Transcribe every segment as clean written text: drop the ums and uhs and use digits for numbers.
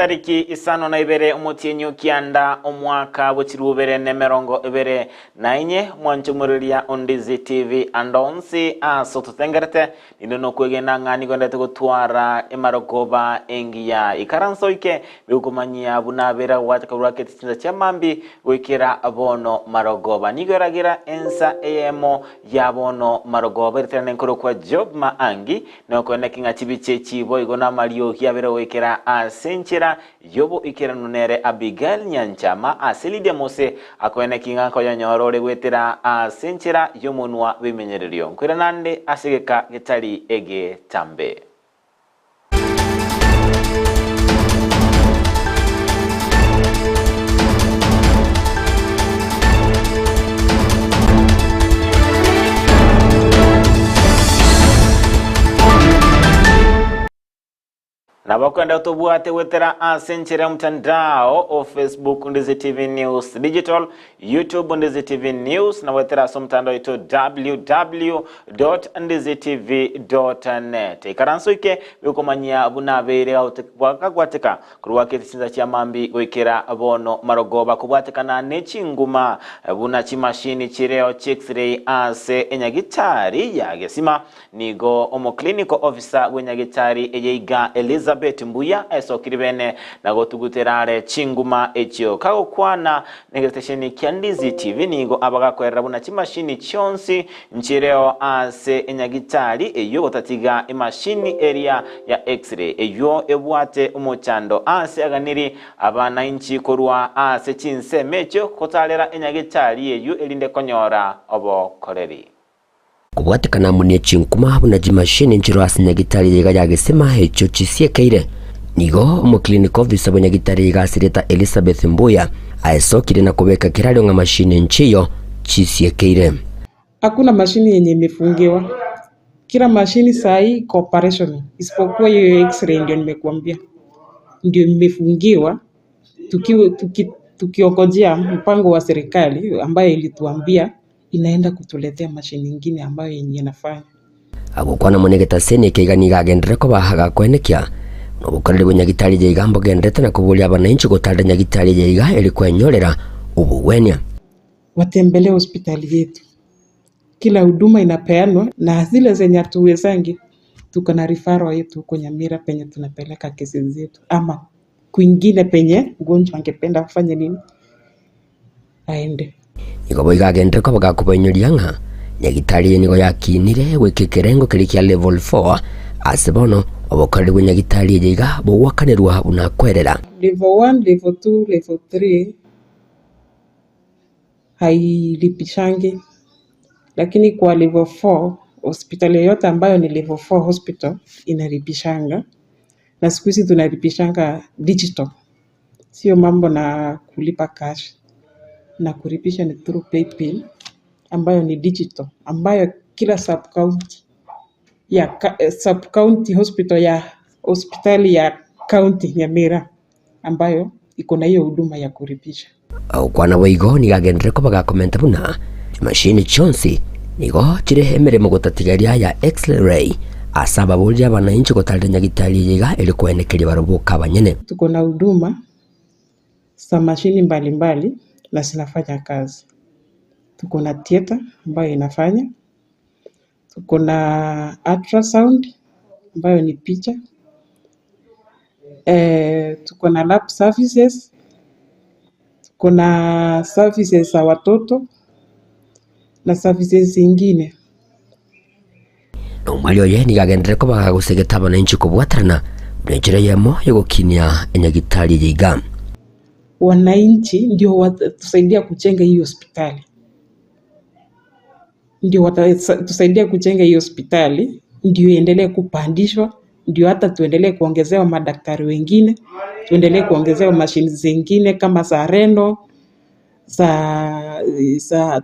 Nitariki isano na ibere umutinyu kianda omwaka bukirubere nemerongo ibere na inye mwanchumururia Undizi TV andonsi asotutengerete nindono kwegena ngani gondete gutwara emarogoba engiya ikaransoike bikumanyia bunabera watakaruka kitsinza cyamambi wikira abono marogoba nigeragira ensa emo yabono marogoba ritene nkoro kwa Job Maangi noko nekinga chibiche chibo igona Mario yabere wikira asenchira yobo ikira nunere Abigail Nyanchama aselide mose akwene kinga ko yanyorore gwetera asenchira yomunwa bimenyererio nkwira nande asigeka gitari ege tambe na wakwenda utobuate wetera asenchira mtandao o Facebook Undizi TV News Digital, YouTube Undizi TV News na wetera somtandao ito www.undizitv.net. Ikaranso ike bikumanyia abunabere wakagwateka kuruwake tisinza chiamambi wekera abono marogoba kubwateka na nechi nguma buna chimashini chireo X-ray ase enyagitari yagesima nigo omo clinical officer wenyagitari eyeiga Elizabeth Mbuya esokiribene nago tuguterare chinguma echio kago kwana negetesheni Undizi TV nigo abagakorera buna chimashini chonsi nchireo ase enyagitari eyo gotatiga imashini area ya X-ray eyo ebwate umuchando ase aganiri abana inchi korwa ase chinse mecho kotalera enyagitari eyo elinde konyora obo koreri kubwatikana munie chinkuma buna jimashini nchiro ase nyagitari yega yagesema echo chisiekeire nigo umukliniko officer bonyagitari yega asireta Elizabeth Mbuya aesokire na kubeka kirali nga mashini nchiyo chisiekeire. Hakuna mashini yenye imefungiwa. Kila mashini sahi cooperation isipokuwa hiyo X-ray ndio nimekuambia. Ndio imefungiwa tukiongojea mpango wa serikali ambayo ilituambia inaenda kutuletea mashini nyingine ambayo yenye inafanya. Agukwana munegeta seni kigani gagendere ko bahaga kwenekia. Nobukorere bonyagitari je igambo gendete na kubulia abananchi gotalda nyagitari je iga ili kwenyorera ubuwenya. Watembelee hospitali yetu. Kila huduma inapeanwa na zile zenye hatuwezangi tuko na referral yetu huko Nyamira penye tunapeleka kesi zetu ama kwingine penye ugonjwa angependa kufanya nini aende. Niko boiga gendere ko bagakubenyoria nga nyagitari nigo yakinire wekikerengo kilikia level 4 asebono obokorere bonyagitari je iga bowakanerwa unakwerera level 1 level 2 level 3 hailipishangi, lakini kwa level 4 hospitali yote ambayo ni level 4 hospital inalipishanga, na siku hizi tunalipishanga digital, sio mambo na kulipa cash, na kulipisha ni through PayPal ambayo ni digital, ambayo kila sub county hospital ya hospitali ya county ya Nyamira ambayo iko na hiyo huduma ya kulipisha. Au kwana boigo ni gagendere ko bagakomenta buna mashini chonsi nigo chire emeremo gotatigaria ya X-ray asaba bulya abananchi gotalda nyagitari yiga ili kwenekeri barubuka abanyene. Tuko na huduma za mashini mbalimbali na zinafanya kazi. Tuko na theater ambayo inafanya, tuko na ultrasound ambayo ni picha, tuko na lab services, kuna services za watoto na services zingine. Nomwalio ye ni gagendere ko bagagusegeta abananchi kubwatarana unejere yemo yogokinia enyagitari yiga. Wananchi ndio watusaidia kujenga hiyo hospitali. Ndio watatusaidia kujenga hiyo hospitali, ndio iendelee kupandishwa, ndio hata tuendelee kuongezewa madaktari wengine, tuendelee kuongezewa mashini zingine kama za reno,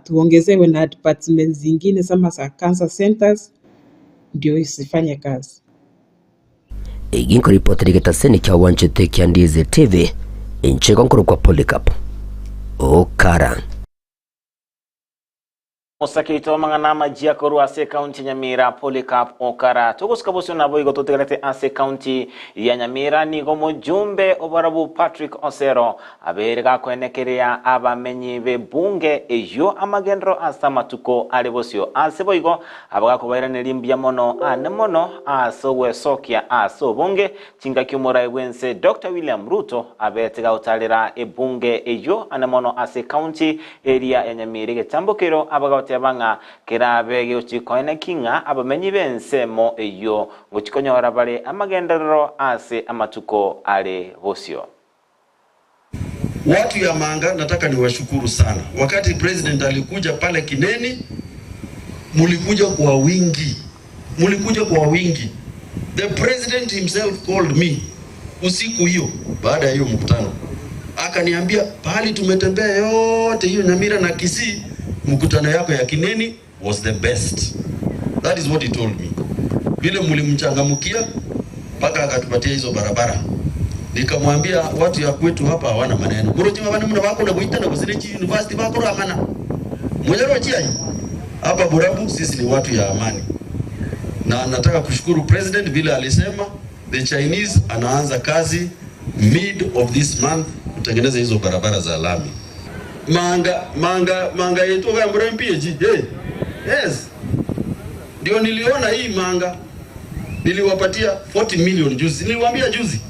tuongezewe na departments zingine kama za cancer centers, ndio isifanye kazi. Iginko ripoti ligeta seni kia wanchete Undizi TV incheko nkuru kwa Polycarp Okara. Musakito mangana majia koru ase county Nyamira Polycarp Okara tukusikabusio nabo igo tutegerete ase county ya Nyamira nigo mujumbe obarabu Patrick Osero aberega kwenekerea abamenyi be bunge ejo amagendro asa matuko alebosio ase boigo abaga kubairana limbya mono anemono asowe sokia aso bunge chingakyumura ewense Dr. William Ruto abetega utalira ebunge ejo anemono ase county area ya Nyamira getambokero abaga tebanga kirabe yochikoine kinga abamenyi bensemo eyo ngochikonyora bale amagenderero ase amatuko ale bosio. Watu ya Manga nataka niwashukuru sana. Wakati president alikuja pale Kineni, mulikuja kwa wingi. The president himself called me usiku hiyo baada ya hiyo mkutano. Akaniambia pali tumetembea yote hiyo Nyamira na Kisii, mkutano yako ya Kineni was the best. That is what he told me. Vile mlimchangamkia mpaka akatupatia hizo barabara. Nikamwambia watu ya kwetu hapa hawana maneno. Murojima bana mna bako na kuita na kuzilechi university bako ramana. Mwenyewe chia hapa Burabu sisi ni watu ya amani. Na nataka kushukuru president vile alisema the Chinese anaanza mid of this month kutengeneza hizo barabara za lami. Manga yetu kwa MPG. Yes. Ndio niliona hii Manga. Niliwapatia 40 million juzi. Niliwaambia juzi.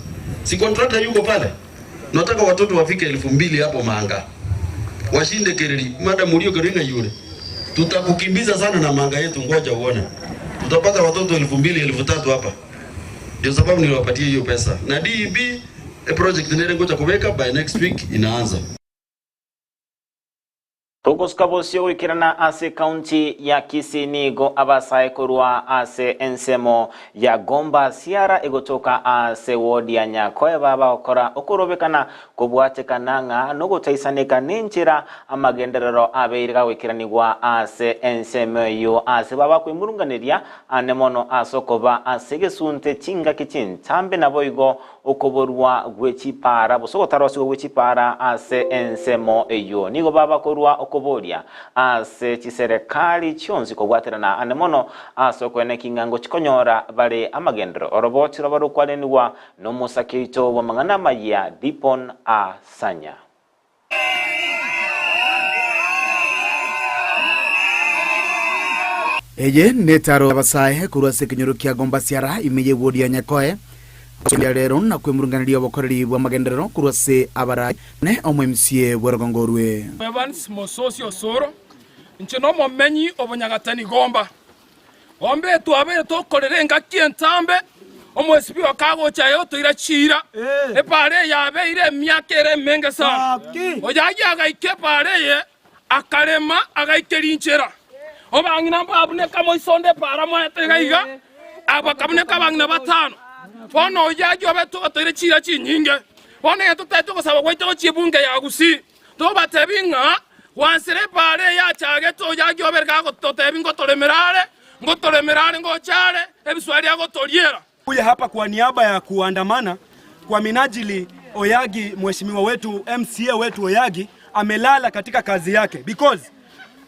Si contractor yuko pale. Nataka watoto wafike 2,000 hapo Manga. Washinde Kereri. Madam Mulio Keringa yule. Tutakukimbiza sana na Manga yetu, ngoja uone. Tutapata watoto 2,000 3,000 hapa. Ndio sababu niliwapatia hiyo pesa. Na DEB project nile ngoja kuweka by next week inaanza. Tukusikabusio wikirana ase county ya Kisii nigo abasaye kurua ase ensemo ya Gomba Siara egotoka ase wodi ya Nyakoe baba okora okurobekana kubwatekananga nogutaisaneka ninchira amagenderero abeiriga wikiranigwa ase ensemo yo ase baba kwimurunganiria anemono asokoba ase gesunte chinga kichin tambe naboigo okoborwa gwechipara busogotarwasi gwechipara ase ensemo eyo nigo baba korwa okoboria ase chiserekali chionzi kobwaterana anemono asokwene kingango chikonyora bale amagendero oroboti robaro kwalenwa no musakito wa mangana maya Dipon Asanya. Eye netaro abasaye kurwase kinyoro kya Gomba Siara imeye wodi ya Nyakoe rero na kwemurunganiria abakoreri b'amagenderero kurwase abara ne omwemsie werogongorwe Evans Mososio Soro nchino momenyi obonyagatani Gomba ombe twabere tokorerenga kientambe omwesibi wakagocha yoto ira chira epare yabe ire myakere menge sana oyaji agaike pare ye akarema agaikerinchera obangina babune kamoisonde para mwatega abakamune kabangina batano Fono oyaji obeto toire chira chinyinge Fono yeto teto kosaba kwaito chibunge ya Gusii to batebinga wansere pare ya chage to oyaji oberga gototebingo tolemerare ngochare ebiswali agotoliera. Kuja hapa kwa niaba ya kuandamana kwa minajili Oyagi, mheshimiwa wetu MCA wetu Oyagi amelala katika kazi yake because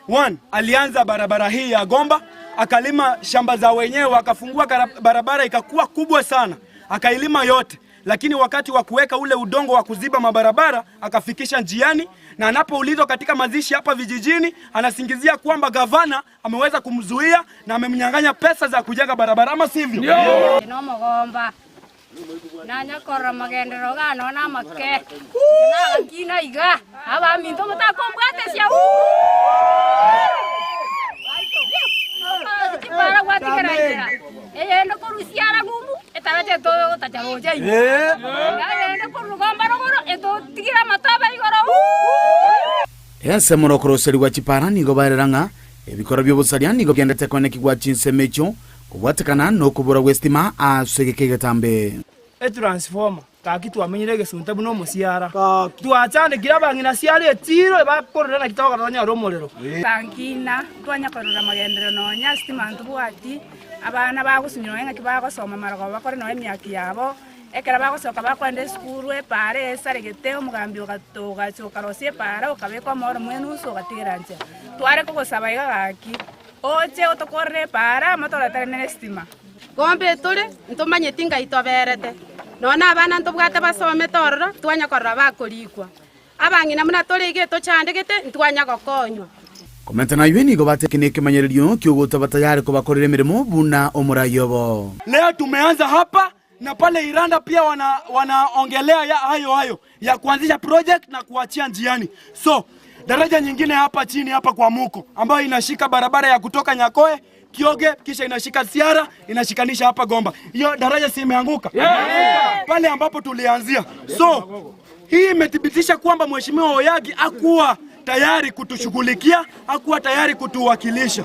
one, alianza barabara hii ya Gomba, akalima shamba za wenyewe, akafungua barabara ikakuwa kubwa sana, akailima yote, lakini wakati wa kuweka ule udongo wa kuziba mabarabara akafikisha njiani, na anapoulizwa katika mazishi hapa vijijini anasingizia kwamba gavana ameweza kumzuia na amemnyang'anya pesa za kujenga barabara, ama sivyo? No Gomba na nyakora magendero gano na make na kina iga aba minto mutakombwate cia para watikaraira endo korusiara gumu etabete todo tacharoja endo korugomba rogoro eto tigira mataba igoro Ese morokoroseri wa chipara nigo bareranga ebikora by'obusaria nigo byendete koneki gwa chinsemecho kubwatekana no kubura westima asegekege tambe transformer kakitu amenyere gesunta buno musiara tuachane gira bangina siari etiro bakorera na kitawa katanya romorero kankina twanya korora magendero nonya stima ntubwati abana bagusunywa nga kibagosoma marago bakore no emyaki yabo ekera bagosoka bakwenda esukuru epara esaregete omugambi ogatogachoka rosi epara okabeka omoro mwenu uso ogatigera nche tware kogosaba iga gaki oche otokorere epara motoretare nestima gombe tore ntomanyeti ngaitoberete nona abana ntobwate basome tororo twanya korora bakorikwa abang'ina muna torege tochandegete ntwanya gokonywa komenta na yweni go batekine kimanyererio kiogota batayari ko bakorere mirimo buna omurayobo. Leo tumeanza hapa na pale Iranda pia wanaongelea ya hayo ya kuanzisha project na kuachia njiani. So daraja nyingine hapa chini hapa kwa Muko ambayo inashika barabara ya kutoka Nyakoe Kioge kisha inashika Siara inashikanisha hapa Gomba. Hiyo daraja si imeanguka? Pale ambapo tulianzia. So hii imethibitisha kwamba Mheshimiwa Oyagi hakuwa tayari kutushughulikia, hakuwa tayari kutuwakilisha.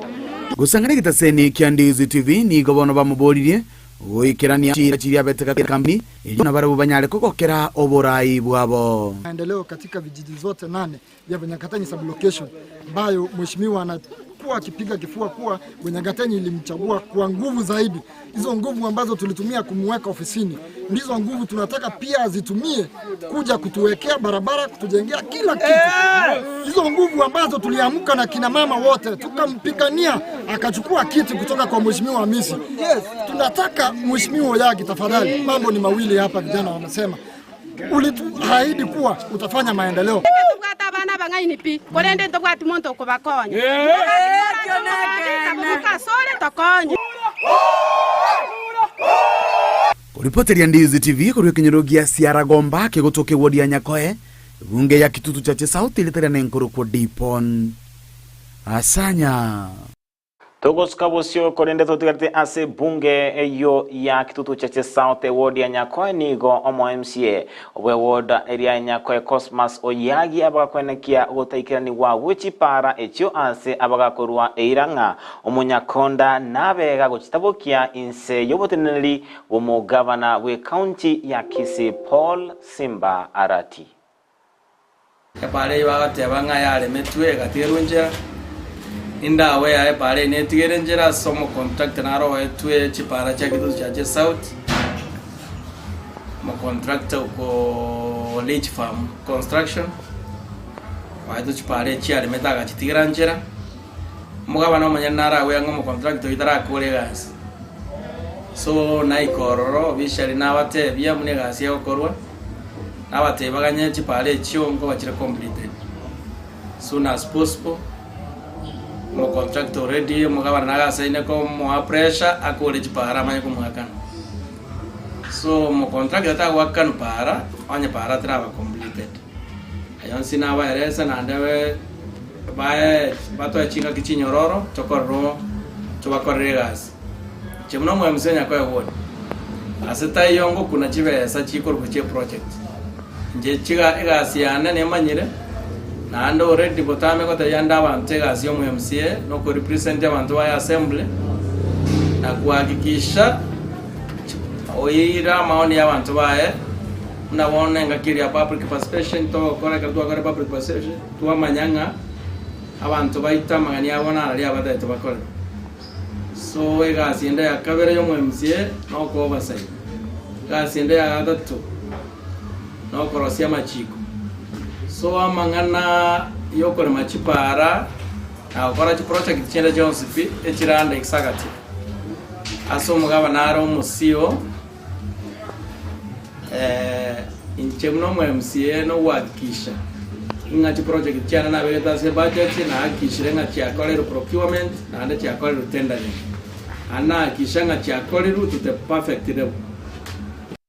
Gusangana gitaseni Kiandizi TV ni gobono bamuboririe uikirania chiri abeteka kampuni na barabu banyale kokokera oborai bwabo. Maendeleo katika vijiji zote 8 vya Bunyagatani sub location ambayo mheshimiwa anakuwa akipiga kifua kuwa Bunyagatani ilimchagua kwa nguvu zaidi. Hizo nguvu ambazo tulitumia kumweka ofisini ndizo nguvu tunataka pia azitumie kuja kutuwekea barabara, kutujengea kila kitu. Hizo nguvu ambazo tuliamka na kina mama wote tukampigania akachukua kiti kutoka kwa mheshimiwa Hamisi. Tunataka mheshimiwa Oyagi, tafadhali, mambo ni mawili hapa vijana wanasema. Ulituahidi kuwa utafanya maendeleo. Tukata bana bangaini pi korende tokati monto ko bakonya sore tokonya. Kuripoti ya Ndizi TV kuri kinyorugia Siara Gomba kegotoke wodi ya Nyakoe bunge ya Kitutu Chache South ilitera na nkuru kwa Dipon asanya Togos kabosio korende totigarte ase bunge eyo ya Kitutu Chache South wodi ya Nyakoe nigo omo MCA obwe ward area ya Nyakoe Cosmas Oyagi abakwenekia gotaikirani wa wichipara echo ase abagakorwa eiranga omunyakonda nabega gochitabokia inse yoboteneri womugavana we county ya Kisii Paul Simba Arati. Epale bagate banga yale metwe gatirunjera inda we ya epale netigere njera somo contract naro etwe chipara cha Kitutu Chache South mo contract ko Leach Farm Construction waito chipare chiare metaga chitigera njera mugabana omanyanara we ngo contract itara kore gas so naikororo bishari nabate bya mune gas yakorwa nabate baganye chipare chio ngo bachira completed soon as possible. Mo contract already mugabana naga saine ko mo pressure akole chipara manye ko mwakana. So mo contract ata wakan para anya para traba completed. Ayon sina ba eresa na ndewe bae bato chinga kichinyororo chokorro choba korregas. Chemno mo msenya ko yone. Aseta yongo kuna chibe sa chikor kuche project. Nje chiga egasiana ne manyire nando already botame ko tayanda bantega sio mu MCA no ko represent abantu wa assembly na kuhakikisha oira maoni ya abantu bae mnabone ngakiri ya public participation to kora ka tuwa public participation tuwa manyanga abantu baita magani abona ali abata to bakora so ega sienda ya kabere yo mu MCA no ko basai ga sienda ya gatatu no ko rosia machiko so amangana yokore machipara akora chi project chenda Johnsipi echiranda exagati aso mugaba naro musio inchemno mu MCA no wakisha ingachi project chana na beta se budget na akishirenga chi akole procurement na ande chi akole tendering ana akishanga chi akole to the perfect level.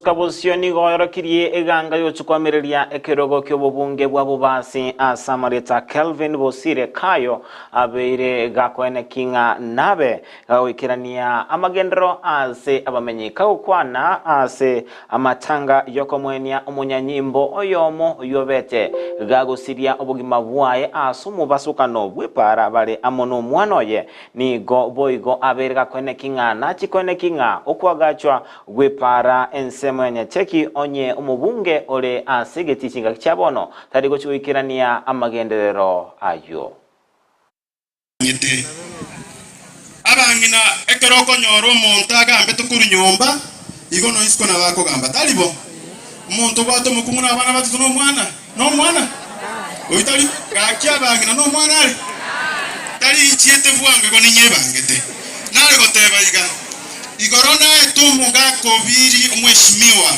Kabosioni goyoro kirie eganga yochukwamereria ekerogo kyobubunge bwa bubasi asamareta Kelvin Bosire Kayo abeire gakwene kinga nabe gawikirania amagendero ase abamenyika ukwana ase amatanga yokomwenia umunyanyimbo oyomo yobete gagusiria obugima bwaye asumu basukano bwepara bale amono mwanoye nigo boigo abeire gakwene kinga na chikwene kinga okwagachwa bwepara ense mwenye cheki onye umubunge ole asegeti chinga chabono tariko chuikirania amagenderero ayo abangina ekeroko nyoro montaga ambe tukuru nyomba igo no isko na bako gamba talibo umuntu bato mukumuna abana batatu no mwana oitali gakia bangina no mwana ali tali ichiete vuange ko ninye bangete nale goteba igorona etumu ga kobiri umweshimiwa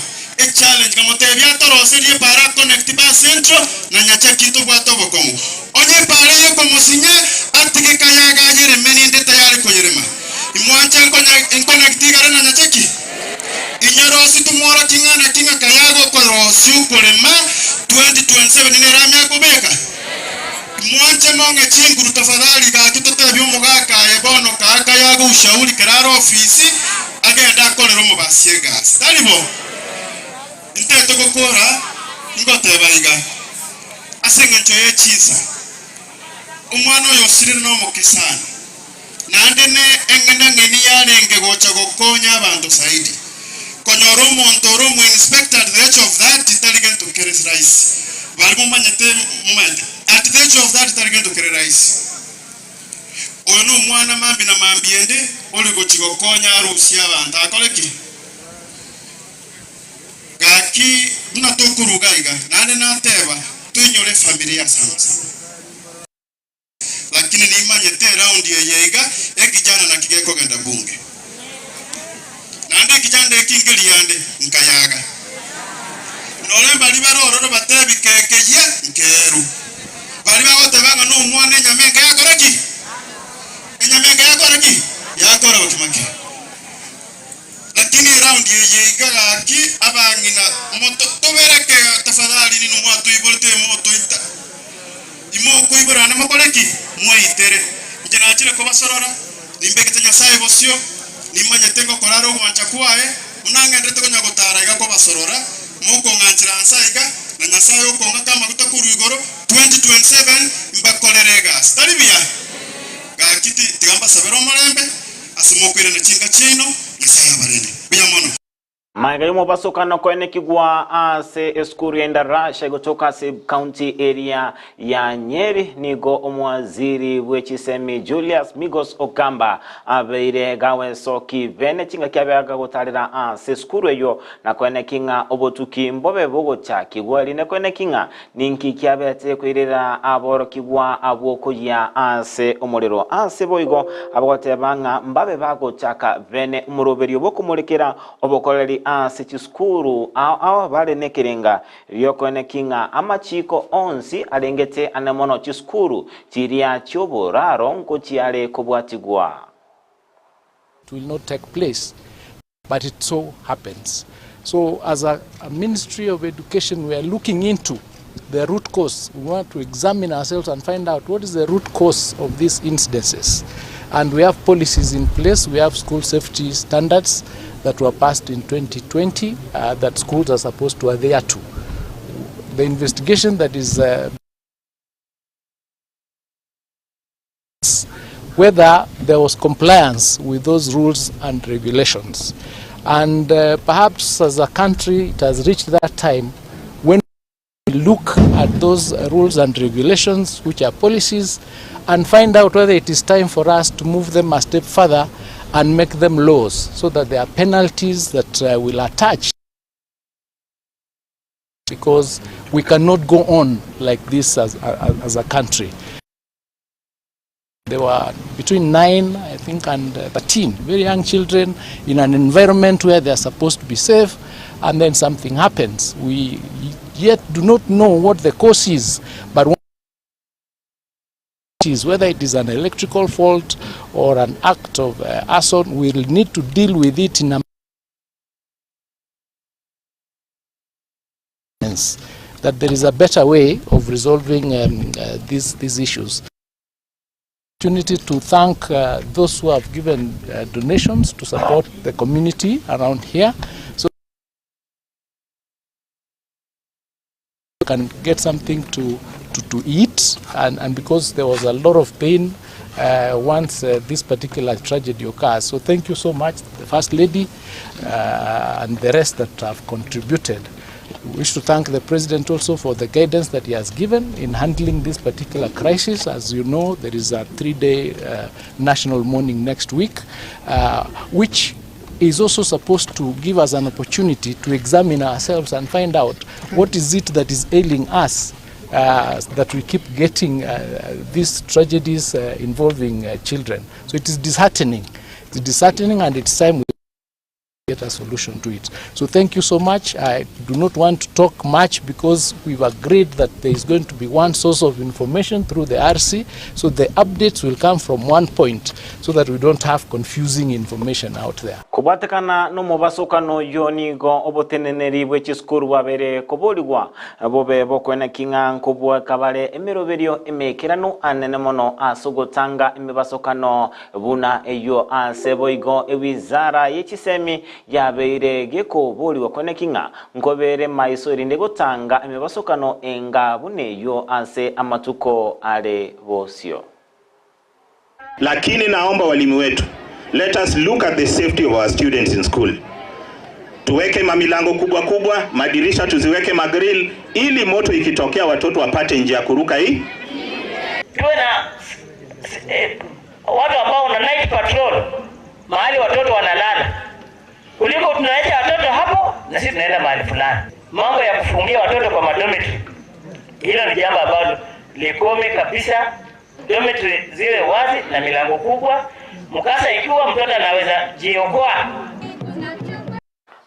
challenge kama tebya toroserie para connect ba centro na nyacha kintu bwato bokomu onye para yo komusinya atike kayaga yere meninde tayari koyerema imwacha connect gara na nyacha ki inyaro situ mora kinga kayago ko rosu korema 2027 ni ramya kubeka mwacha monge chinguru tafadhali ga kitotebyo mugaka yebono kaka yago ushauri keraro ofisi agenda kolero mu basiegas talibo nteto gukora ngoteba asenga nchoye chiza umwana yosirira no mukisana nande ne engenda ngeni yarenge gocha gokonya abantu saidi konyoro montoro mu inspector the edge of that intelligent to carry rice bali mumanyete mumanya at the edge of that intelligent to carry rice ono mwana mambi na mambiende oli gochigokonya arusi abantu akoleki gaki tunatokuruga nane nateba tunyore familia sana lakini ni manyete round yeyega ekijana na kigeko genda bunge nande kijande kingeli yande nkayaga nole bali baroro batebi kekeje nkeru bali bagotebanga no mwana nyamenga yakoraki enyamenga yakoraki yakora bakimake lakini round yeyega ki abangina moto tobereke tafadhali ni numwatu ibolte moto ita imo kuibora na makoleki mwitere njena chile ko basorora nimbekete nyasaye bosio nimanya tengo koraro wanchakwae unanga ndete ko nyagotara iga ko basorora muko nganchira ansaiga na nyasaye uko ngakama kutakuru igoro 2027 mbakolerega staribia gakiti tigamba sabero molembe asumukwire na chinga chino nyasaye abarene biyamono Magayo basokana kwene kigwa ase eskuru yenda rasha kutoka sub county area ya Nyeri nigo omwaziri wechisemi Julius Migos Okamba abeire gawe soki vene chinga kyabaga gutarira ase eskuru yo na kwene kinga obotuki mbobe bogo cha kigwali ne kwene kinga ninki kyabete kwirira aboro kigwa abwoko ya ase omuliro ase boigo abote banga mbabe bago chaka vene umuroberi bokumulekera obokoleri ase chiskuru awa bale nekirenga ryokone kinga amachiko onsi alengete anemono chiskuru chiria choboraro nko chiale kobwatigwa. It will not take place, but it so happens. So as a Ministry of Education, we are looking into the root cause. We want to examine ourselves and find out what is the root cause of these incidences. And we have policies in place. We have school safety standards that were passed in 2020 that schools are supposed to adhere to. The investigation that is whether there was compliance with those rules and regulations. And perhaps as a country it has reached that time when we look at those rules and regulations, which are policies, and find out whether it is time for us to move them a step further and make them laws, so that there are penalties that will attach, because we cannot go on like this as a country. There were between 9, I think, and 13 very young children in an environment where they are supposed to be safe, and then something happens. We yet do not know what the cause is, but whether it is an electrical fault or an act of arson, we will need to deal with it in a sense that there is a better way of resolving these issues. Opportunity to thank those who have given donations to support the community around here, so can get something to eat, and because there was a lot of pain once this particular tragedy occurs. So thank you so much, the First Lady and the rest that have contributed. We wish to thank the President also for the guidance that he has given in handling this particular crisis. As you know, there is a 3-day national mourning next week, which is also supposed to give us an opportunity to examine ourselves and find out what is it that is ailing us, that we keep getting these tragedies involving children. So it is disheartening. It's disheartening, and it's time we get a solution to it. So thank you so much. I do not want to talk much because we've agreed that there is going to be one source of information through the RC. So the updates will come from one point so that we don't have confusing information out there. Kubatekana no mubasukano yonigo oboteneneri bw'ekisukuru wabere koboligwa bobe bokwena kinga nkubwa kabale emiroberio emekirano anene mono asugotanga emibasukano buna eyo aseboigo ewizara y'ekisemi yabeire geko boligwa kwena kinga nkobere maiso irinde gotanga emibasukano enga buneyo ase amatuko ale bosio. Lakini naomba walimu wetu, let us look at the safety of our students in school. Tuweke mamilango kubwa kubwa, madirisha tuziweke magrill, ili moto ikitokea watoto wapate njia kuruka hii. Tuwe na watu ambao una night patrol, mahali watoto wanalala. Kuliko tunaacha watoto hapo, na sisi tunaenda mahali fulani. Mambo ya kufungia watoto kwa dormitory, hilo ni jambo ambalo likome kabisa. Dormitory ziwe wazi na milango kubwa. Mukasa ikiwa mtoto anaweza jiokoa.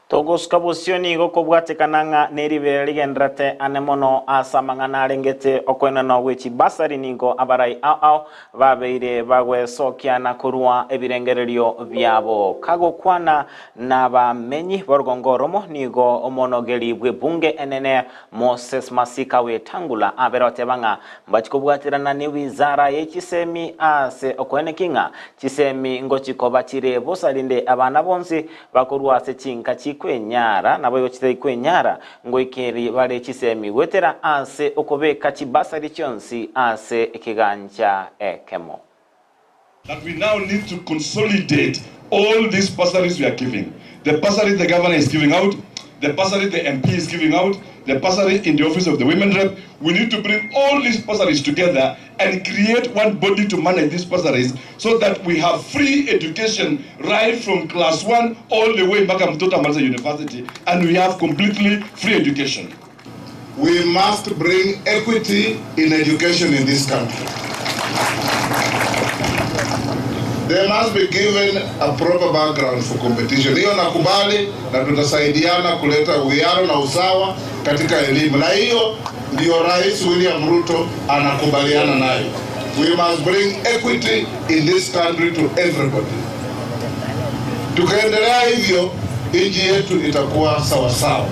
Togos kabosioni goko bwatekananga neribere ligendrate anemono asamangana rengete okwena no wechi basari ningo abarai au babeire bagwe sokiana kurwa ebirengererio byabo kago kwana nabamenyi borgongoromo nigo omonogeri bwe bunge enene Moses Masika wetangula aberote banga mbachikobwatirana ne wizara y'ekisemi ase okwene kinga kisemi ngochikoba chire bosalinde abana bonsi bakurwa se chinka kwenyara nabo yochite kwenyara ngoikeri bale kisemi wetera ase okobeka kibasari kyonsi ase ekiganja ekemo. That we now need to consolidate all these bursaries we are giving. The bursary the governor is giving out, the bursary the MP is giving out, the bursary in the office of the women rep. We need to bring all these bursaries together and create one body to manage these bursaries so that we have free education right from class 1 all the way back to Mtoto Amaliza University, and we have completely free education. We must bring equity in education in this country. They must be given a proper background for competition. Hiyo nakubali na tutasaidiana kuleta uwiano na usawa katika elimu. Na hiyo ndio Rais William Ruto anakubaliana nayo. We must bring equity in this country to everybody. Tukiendelea hivyo, nchi yetu itakuwa sawa sawa.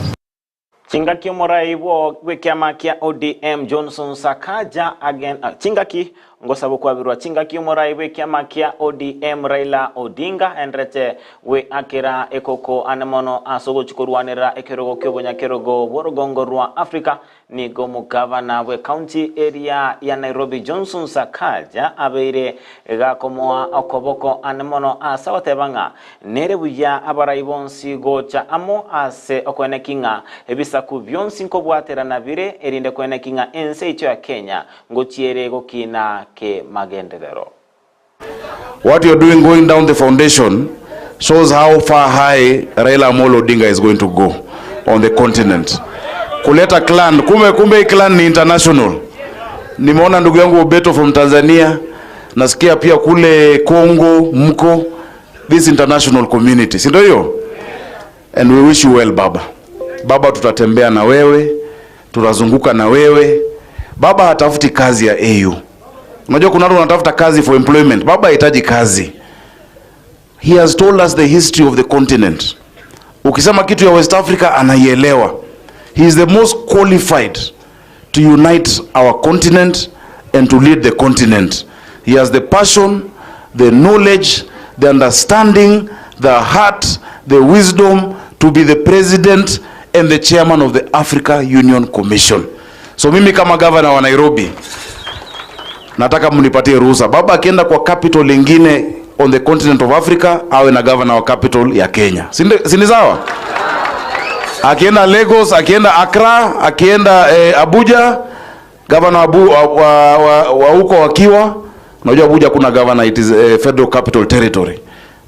Chingaki Moraibo wekiama kia ODM Johnson Sakaja again Chingaki ngosabo kwa birwa Chingaki Moraibo wekiama kia ODM Raila Odinga endrete we akira ekoko anemono asogo chukurwanira ekerogo kyobonya kerogo borogongorwa Africa ni gomu governor we county area ya Nairobi Johnson Sakaja abeire gakomoa okoboko anemono asawatebanga nerebuya abaraibonsi gocha amo ase okwenekinga ebisa kubyonsi nkobwatera nabire erinde kwenekinga ense icho ya Kenya ngochiere gokina ke magendelero. What you're doing going down the foundation shows how far high Raila Amolo Odinga is going to go on the continent. Kuleta clan, kumbe clan ni international. Nimeona ndugu yangu Obeto from Tanzania, nasikia pia kule Congo mko, this international community. Si ndio hiyo? And we wish you well baba. Baba tutatembea na wewe, tutazunguka na wewe. Baba hatafuti kazi ya AU. Unajua kuna watu wanatafuta kazi for employment. Baba hahitaji kazi. He has told us the history of the continent. Ukisema kitu ya West Africa anaielewa. He is the most qualified to unite our continent and to lead the continent. He has the passion, the knowledge, the understanding, the heart, the wisdom to be the president and the chairman of the Africa Union Commission. So mimi kama governor wa Nairobi nataka mnipatie ruhusa. Baba akienda kwa capital lingine on the continent of Africa awe na governor wa capital ya Kenya. Si sawa? Akienda Lagos, akienda Accra, akienda Abuja, governor wa huko wakiwa, unajua Abuja kuna governor, it is a federal capital territory.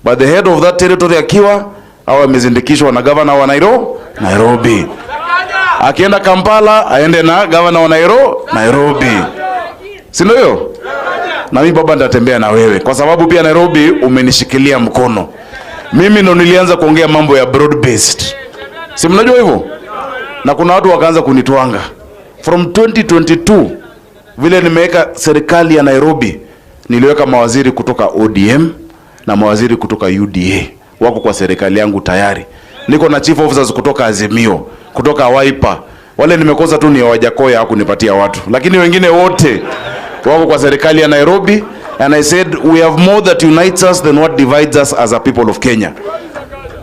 But the head of that territory akiwa au amezindikishwa na gavana wa Nairobi. Akienda Kampala aende na gavana wa Nairobi. Si ndio hiyo? Na mimi baba nitatembea na wewe kwa sababu pia Nairobi umenishikilia mkono. Mimi ndo nilianza kuongea mambo ya broad based. Si mnajua hivyo? Na kuna watu wakaanza kunitwanga. From 2022 vile nimeweka serikali ya Nairobi, niliweka mawaziri kutoka ODM na mawaziri kutoka UDA. Wako kwa serikali yangu tayari. Niko na chief officers kutoka Azimio, kutoka Wiper. Wale nimekosa tu ni Wajakoya hakunipatia watu. Lakini wengine wote wako kwa serikali ya Nairobi, and I said we have more that unites us than what divides us as a people of Kenya.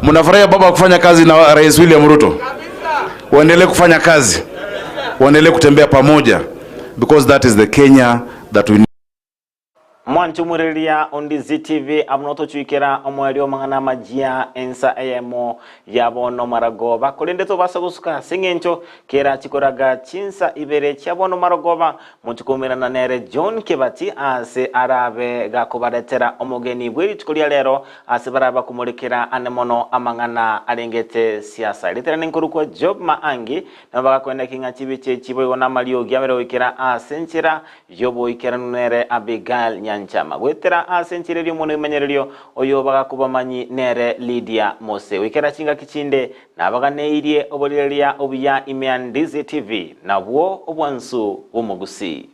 Mnafurahia baba kufanya kazi na Rais William Ruto? Waendelee kufanya kazi. Waendelee kutembea pamoja, because that is the Kenya that we need. Mwanchumurelia Ondizi TV abnoto chuikera omwelio mangana majia ensa emo yabono maragoba kolendeto basagusuka singencho kera chikoraga chinsa ibere chabono maragoba muchukumira na nere John Kibati ase arabe gakobaretera omogeni bwiri chikolia lero ase baraba kumulikira anemono amangana alengete siasa litera ninkuruko Job Maangi na bagakwenda kinga chibiche chiboyo na malio gyabere wikira asenchira yobo ikera nere Abigail Nchama gwetera asenchirerio muno imenyererio oyo bagakubamanyi nere Lydia Mose wikera chinga kichinde nabaganeirie obolireria obuya Imyandizi TV nabwo obwansu bumugusi.